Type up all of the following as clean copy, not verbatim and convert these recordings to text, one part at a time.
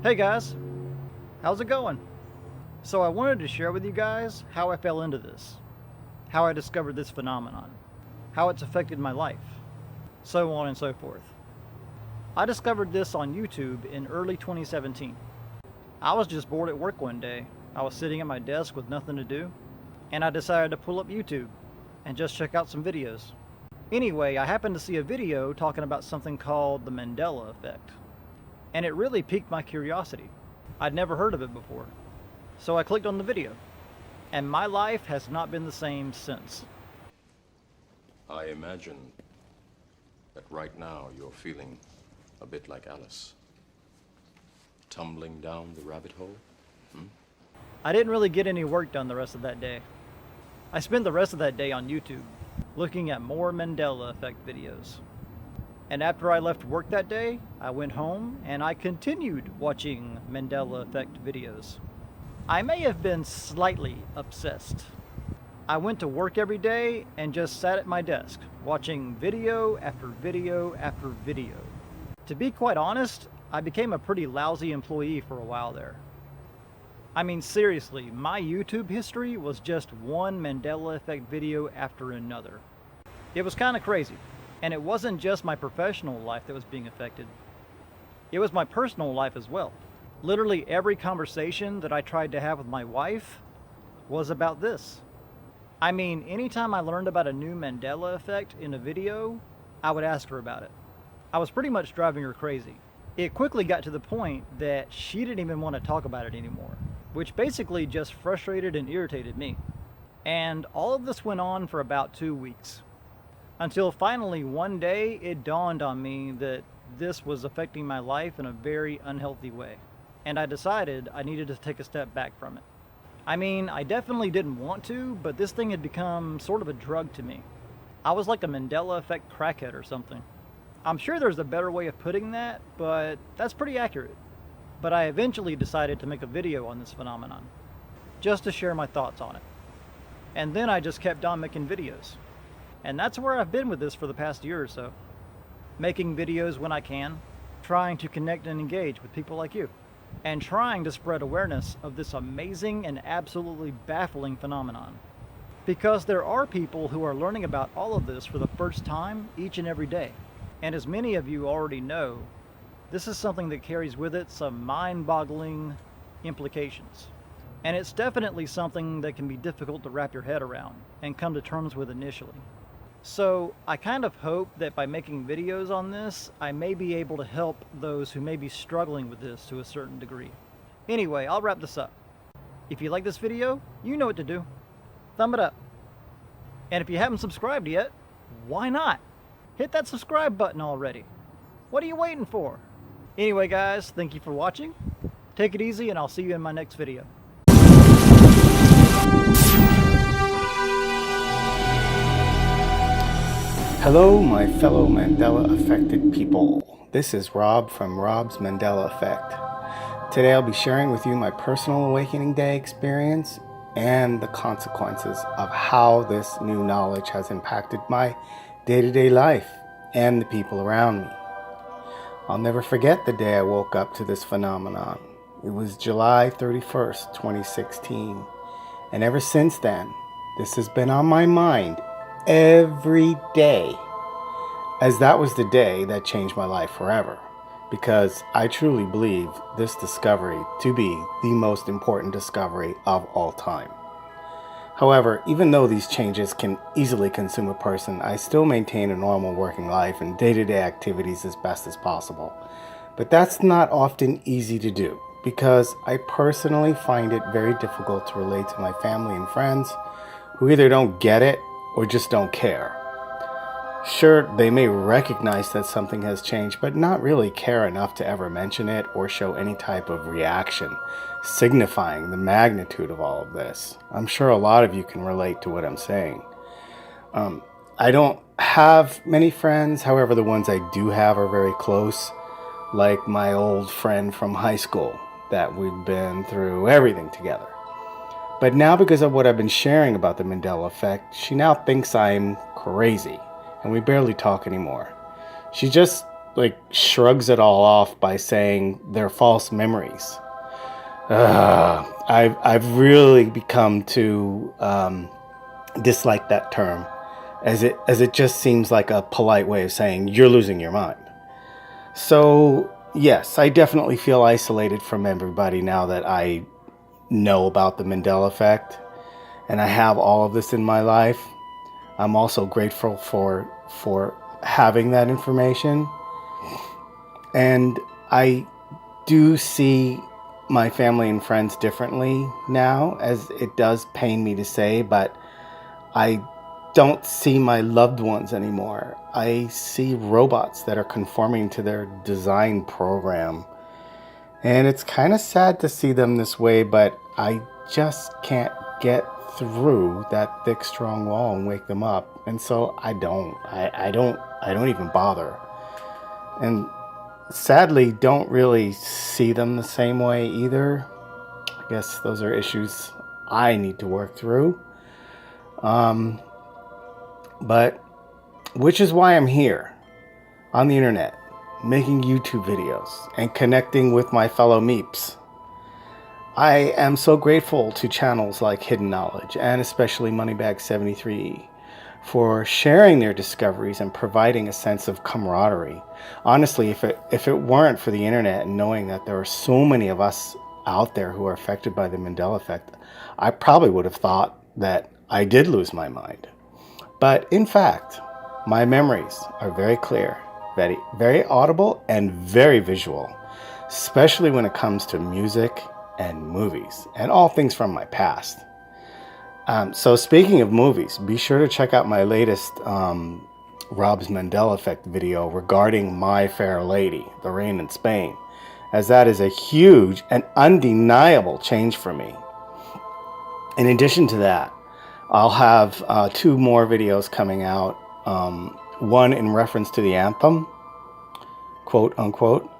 Hey guys, how's it going? So I wanted to share with you guys how I fell into this, how I discovered this phenomenon, how it's affected my life, so on and so forth. I discovered this on YouTube in early 2017. I was just bored at work one day. I was sitting at my desk with nothing to do, and I decided to pull up YouTube and just check out some videos. Anyway, I happened to see a video talking about something called the Mandela Effect, and it really piqued my curiosity. I'd never heard of it before. So I clicked on the video, and my life has not been the same since. I imagine that right now you're feeling a bit like Alice. Tumbling down the rabbit hole? I didn't really get any work done the rest of that day. I spent the rest of that day on YouTube, looking at more Mandela Effect videos. And after I left work that day, I went home and I continued watching Mandela Effect videos. I may have been slightly obsessed. I went to work every day and just sat at my desk, watching video after video after video. To be quite honest, I became a pretty lousy employee for a while there. I mean, seriously, my YouTube history was just one Mandela Effect video after another. It was kind of crazy, and it wasn't just my professional life that was being affected. It was my personal life as well. Literally every conversation that I tried to have with my wife was about this. I mean, anytime I learned about a new Mandela Effect in a video, I would ask her about it. I was pretty much driving her crazy. It quickly got to the point that she didn't even want to talk about it anymore, which basically just frustrated and irritated me. And all of this went on for about 2 weeks. Until finally one day it dawned on me that this was affecting my life in a very unhealthy way. And I decided I needed to take a step back from it. I mean, I definitely didn't want to, but this thing had become sort of a drug to me. I was like a Mandela Effect crackhead or something. I'm sure there's a better way of putting that, but that's pretty accurate. But I eventually decided to make a video on this phenomenon, just to share my thoughts on it. And then I just kept on making videos. And that's where I've been with this for the past year or so. Making videos when I can, trying to connect and engage with people like you, and trying to spread awareness of this amazing and absolutely baffling phenomenon. Because there are people who are learning about all of this for the first time each and every day. And as many of you already know, this is something that carries with it some mind-boggling implications. And it's definitely something that can be difficult to wrap your head around and come to terms with initially. So I kind of hope that by making videos on this, I may be able to help those who may be struggling with this to a certain degree. Anyway, I'll wrap this up. If you like this video, you know what to do. Thumb it up. And if you haven't subscribed yet, why not? Hit that subscribe button already. What are you waiting for? Anyway guys, thank you for watching. Take it easy and I'll see you in my next video. Hello, my fellow Mandela affected people. This is Rob from Rob's Mandela Effect. Today I'll be sharing with you my personal Awakening Day experience and the consequences of how this new knowledge has impacted my day-to-day life and the people around me. I'll never forget the day I woke up to this phenomenon. It was July 31st, 2016. And ever since then, this has been on my mind every day, as that was the day that changed my life forever, because I truly believe this discovery to be the most important discovery of all time. However, even though these changes can easily consume a person, I still maintain a normal working life and day-to-day activities as best as possible. But that's not often easy to do, because I personally find it very difficult to relate to my family and friends who either don't get it or just don't care. Sure, they may recognize that something has changed, but not really care enough to ever mention it or show any type of reaction, signifying the magnitude of all of this. I'm sure a lot of you can relate to what I'm saying. I don't have many friends, however, the ones I do have are very close, like my old friend from high school that we've been through everything together. But now, because of what I've been sharing about the Mandela Effect, she now thinks I'm crazy, and we barely talk anymore. She just like shrugs it all off by saying they're false memories. I've really become to dislike that term, as it just seems like a polite way of saying you're losing your mind. So yes, I definitely feel isolated from everybody now that I know about the Mandela Effect, and I have all of this in my life. I'm also grateful for having that information, and I do see my family and friends differently now, as it does pain me to say, but I don't see my loved ones anymore. I see robots that are conforming to their design program. And it's kind of sad to see them this way, but I just can't get through that thick, strong wall and wake them up. And so I don't even bother. And sadly, don't really see them the same way either. I guess those are issues I need to work through. But which is why I'm here on the internet, making YouTube videos and connecting with my fellow meeps. I am so grateful to channels like Hidden Knowledge and especially Moneybag73 for sharing their discoveries and providing a sense of camaraderie. Honestly, if it weren't for the internet and knowing that there are so many of us out there who are affected by the Mandela Effect, I probably would have thought that I did lose my mind. But in fact, my memories are very clear, very, very audible, and very visual, especially when it comes to music and movies, and all things from my past. So speaking of movies, be sure to check out my latest Rob's Mandela Effect video regarding My Fair Lady, The Rain in Spain, as that is a huge and undeniable change for me. In addition to that, I'll have 2 more videos coming out, one in reference to the anthem, quote unquote,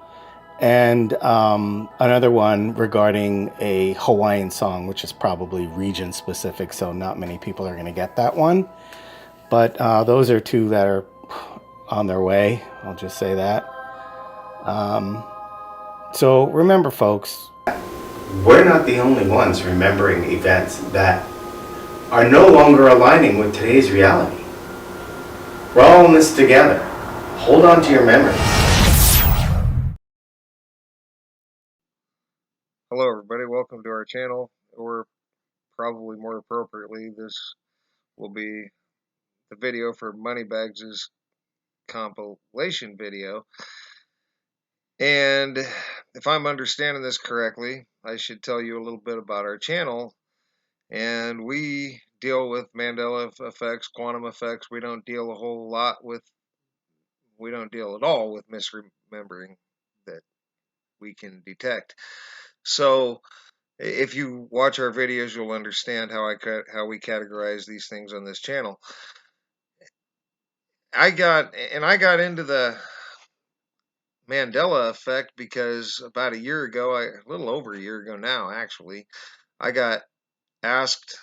and another one regarding a Hawaiian song, which is probably region specific, so not many people are going to get that one. But those are 2 that are on their way, I'll just say that. So remember, folks, we're not the only ones remembering events that are no longer aligning with today's reality. We're all in this together. Hold on to your memories. Hello everybody, welcome to our channel, or probably more appropriately, this will be the video for Moneybags' compilation video. And if I'm understanding this correctly, I should tell you a little bit about our channel. And we deal with Mandela effects, quantum effects. We don't deal at all with misremembering that we can detect. So if you watch our videos, you'll understand how we categorize these things on this channel. I got into the Mandela Effect because about a year ago, a little over a year ago now, actually, I got asked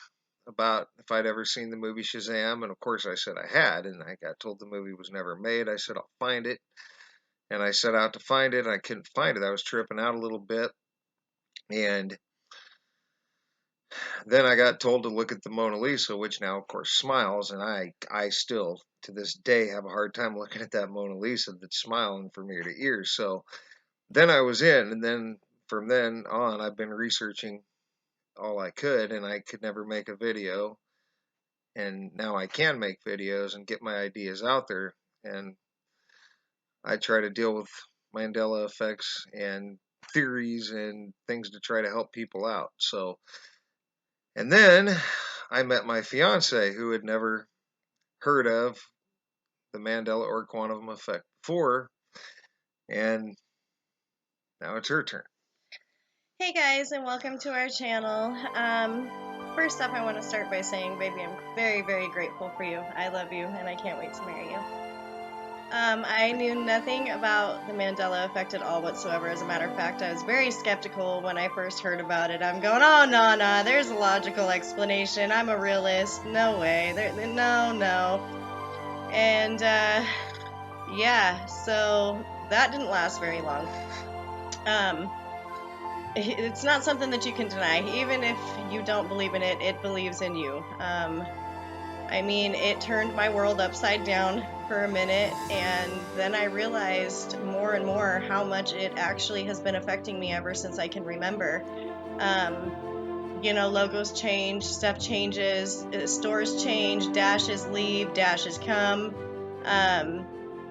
about if I'd ever seen the movie Shazam, and of course I said I had, and I got told the movie was never made. I said I'll find it, and I set out to find it, and I couldn't find it. I was tripping out a little bit, and then I got told to look at the Mona Lisa, which now, of course, smiles, and I still, to this day, have a hard time looking at that Mona Lisa that's smiling from ear to ear. So then I was in, and then from then on, I've been researching all I could, and I could never make a video. And now I can make videos and get my ideas out there, and I try to deal with Mandela effects and theories and things to try to help people out. So, and then I met my fiance, who had never heard of the Mandela or quantum effect before, and now it's her turn. Hey guys, and welcome to our channel. First up, I want to start by saying, baby, I'm very, very grateful for you. I love you, and I can't wait to marry you. I knew nothing about the Mandela Effect at all whatsoever. As a matter of fact, I was very skeptical when I first heard about it. I'm going, oh, no, there's a logical explanation. I'm a realist. No way. No. And, yeah, so that didn't last very long. Um, it's not something that you can deny. Even if you don't believe in it, it believes in you. I mean, it turned my world upside down for a minute, and then I realized more and more how much it actually has been affecting me ever since I can remember. Logos change, stuff changes, stores change, dashes leave, dashes come,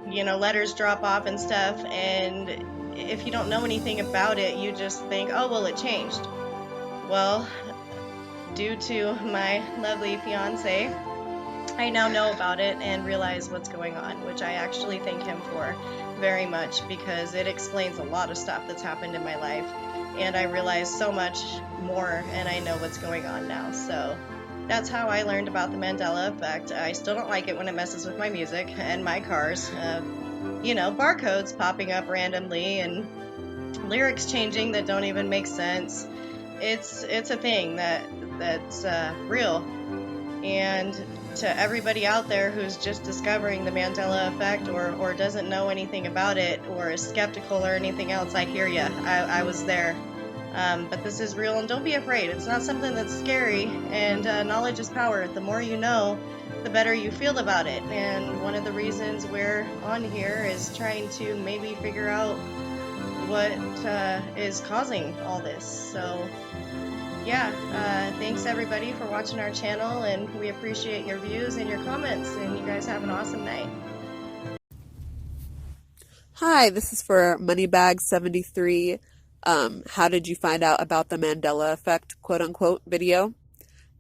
letters drop off and stuff. And if you don't know anything about it, you just think, oh, well, it changed. Well, due to my lovely fiance, I now know about it and realize what's going on, which I actually thank him for very much, because it explains a lot of stuff that's happened in my life. And I realize so much more, and I know what's going on now. So that's how I learned about the Mandela Effect. I still don't like it when it messes with my music and my cars. Barcodes popping up randomly and lyrics changing that don't even make sense. It's a thing that's real. And to everybody out there who's just discovering the Mandela Effect, or doesn't know anything about it, or is skeptical or anything else, I hear ya. I was there. But this is real, and don't be afraid. It's not something that's scary, and knowledge is power. The more you know, the better you feel about it. And one of the reasons we're on here is trying to maybe figure out what is causing all this. So yeah, thanks everybody for watching our channel, and we appreciate your views and your comments, and you guys have an awesome night. Hi, this is for Moneybag73. How did you find out about the Mandela Effect, quote unquote, video?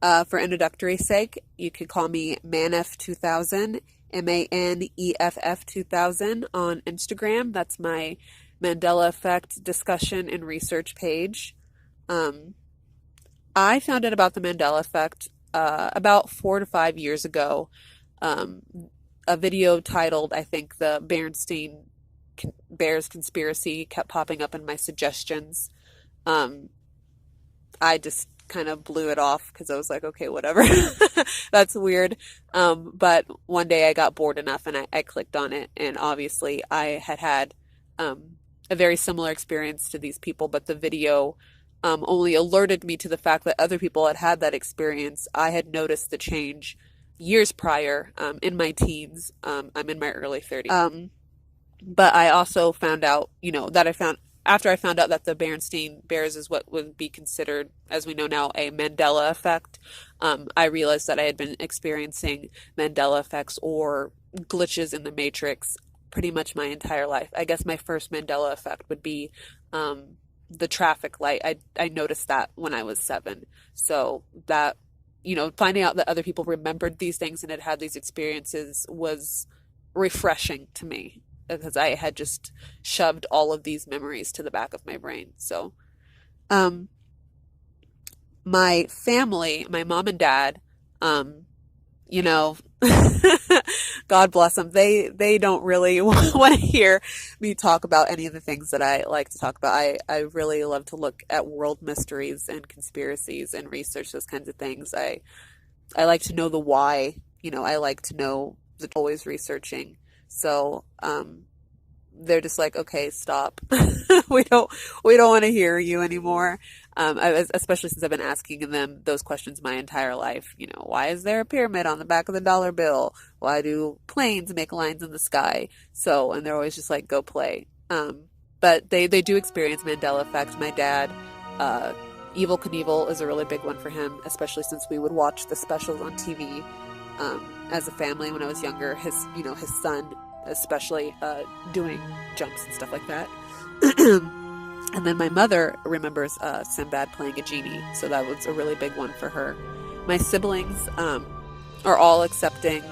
For introductory sake, you could call me Manef2000, MANEFF2000 on Instagram. That's my Mandela Effect discussion and research page. I found out about the Mandela Effect about 4 to 5 years ago. A video titled, I think, the Bears Conspiracy kept popping up in my suggestions. I just kind of blew it off because I was like, okay, whatever. That's weird. But one day I got bored enough and I clicked on it. And obviously I had a very similar experience to these people, but the video only alerted me to the fact that other people had that experience. I had noticed the change years prior, in my teens. I'm in my early 30s. But I also found out, after I found out that the Berenstain Bears is what would be considered, as we know now, a Mandela effect, I realized that I had been experiencing Mandela effects or glitches in the Matrix pretty much my entire life. I guess my first Mandela effect would be the traffic light. I noticed that when I was 7. So that, finding out that other people remembered these things and had these experiences was refreshing to me, because I had just shoved all of these memories to the back of my brain. So, my family, my mom and dad, God bless them. They don't really want to hear me talk about any of the things that I like to talk about. I really love to look at world mysteries and conspiracies and research those kinds of things. I like to know the why, I like to know the always researching. So, they're just like, okay, stop. we don't want to hear you anymore. Especially since I've been asking them those questions my entire life. Why is there a pyramid on the back of the dollar bill? Why do planes make lines in the sky? So, and they're always just like, go play. But they do experience Mandela Effect. My dad, Evel Knievel is a really big one for him, especially since we would watch the specials on TV, as a family when I was younger. His son, especially, doing jumps and stuff like that. And then my mother remembers Sinbad playing a genie, so that was a really big one for her. My siblings are all accepting.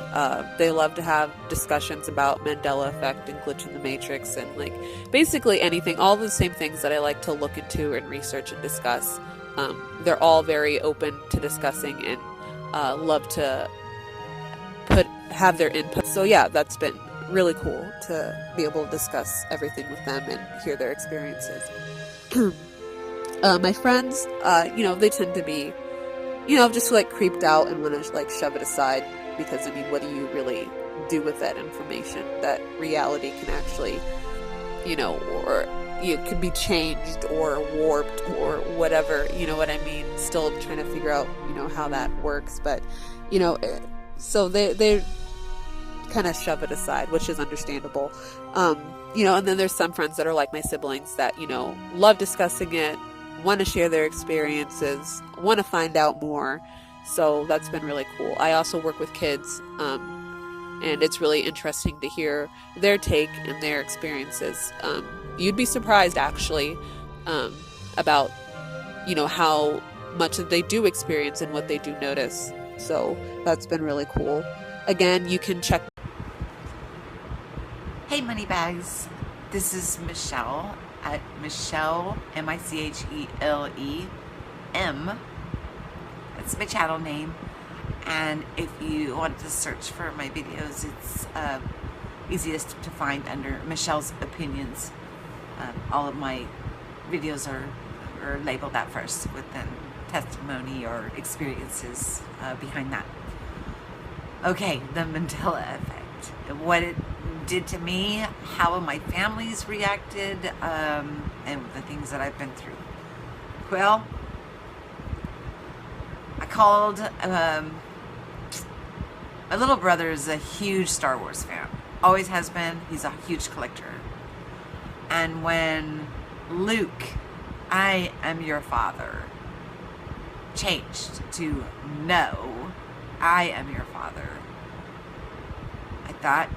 They love to have discussions about Mandela Effect and glitch in the Matrix and basically anything, all the same things that I like to look into and research and discuss. They're all very open to discussing and love to have their input. So yeah, that's been really cool to be able to discuss everything with them and hear their experiences. My friends, they tend to be, just creeped out and want to shove it aside, because what do you really do with that information, that reality can actually, or it could be changed or warped or whatever, you know what I mean? Still trying to figure out, how that works. But, so they kind of shove it aside, which is understandable. And then there's some friends that are like my siblings that, love discussing it, want to share their experiences, want to find out more. So that's been really cool. I also work with kids, and it's really interesting to hear their take and their experiences. You'd be surprised, actually, about, how much that they do experience and what they do notice. So that's been really cool. Again, you can check. Hey Moneybags, this is Michelle at Michelle, M-I-C-H-E-L-E-M. That's my channel name. And if you want to search for my videos, it's easiest to find under Michelle's Opinions. All of my videos are labeled that first with then testimony or experiences behind that. Okay, the Mandela Effect. What it did to me, how my family's reacted, and the things that I've been through. Well, I called, my little brother is a huge Star Wars fan. Always has been. He's a huge collector. And when Luke, I am your father, changed to no, I am your father, I thought,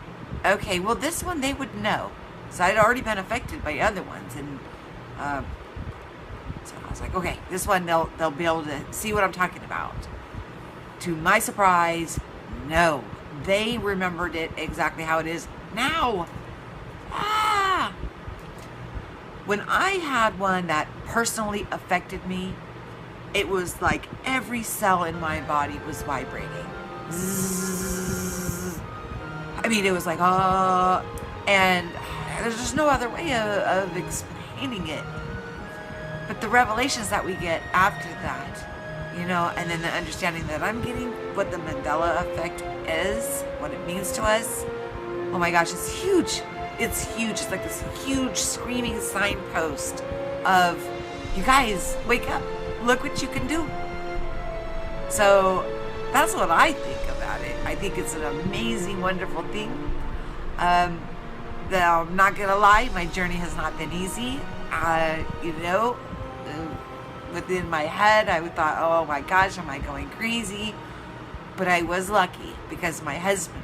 okay, well this one they would know. So I'd already been affected by other ones, and so I was like, okay, this one they'll be able to see what I'm talking about. To my surprise, no. They remembered it exactly how it is now. When I had one that personally affected me, it was like every cell in my body was vibrating. Zzz. I mean, it was like, and there's just no other way of explaining it. But the revelations that we get after that, and then the understanding that I'm getting what the Mandela Effect is, what it means to us, oh my gosh, it's huge. It's huge. It's like this huge screaming signpost of, you guys, wake up. Look what you can do. So that's what I think about it. I think it's an amazing, wonderful thing. I'm not going to lie, my journey has not been easy. Within my head, I thought, oh my gosh, am I going crazy? But I was lucky because my husband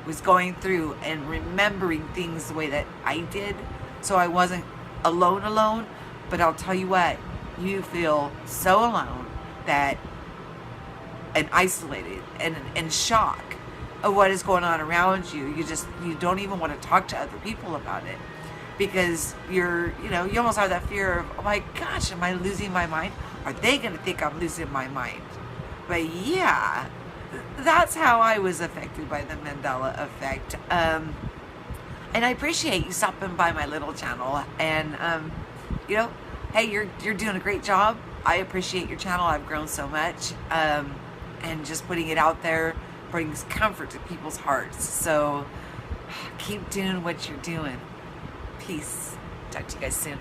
was going through and remembering things the way that I did. So I wasn't alone. But I'll tell you what, you feel so alone and isolated and in shock of what is going on around you. You don't even want to talk to other people about it because you almost have that fear of, oh my gosh, am I losing my mind? Are they going to think I'm losing my mind? But yeah, that's how I was affected by the Mandela Effect. And I appreciate you stopping by my little channel. And, hey, you're doing a great job. I appreciate your channel. I've grown so much. And just putting it out there brings comfort to people's hearts. So keep doing what you're doing. Peace. Talk to you guys soon.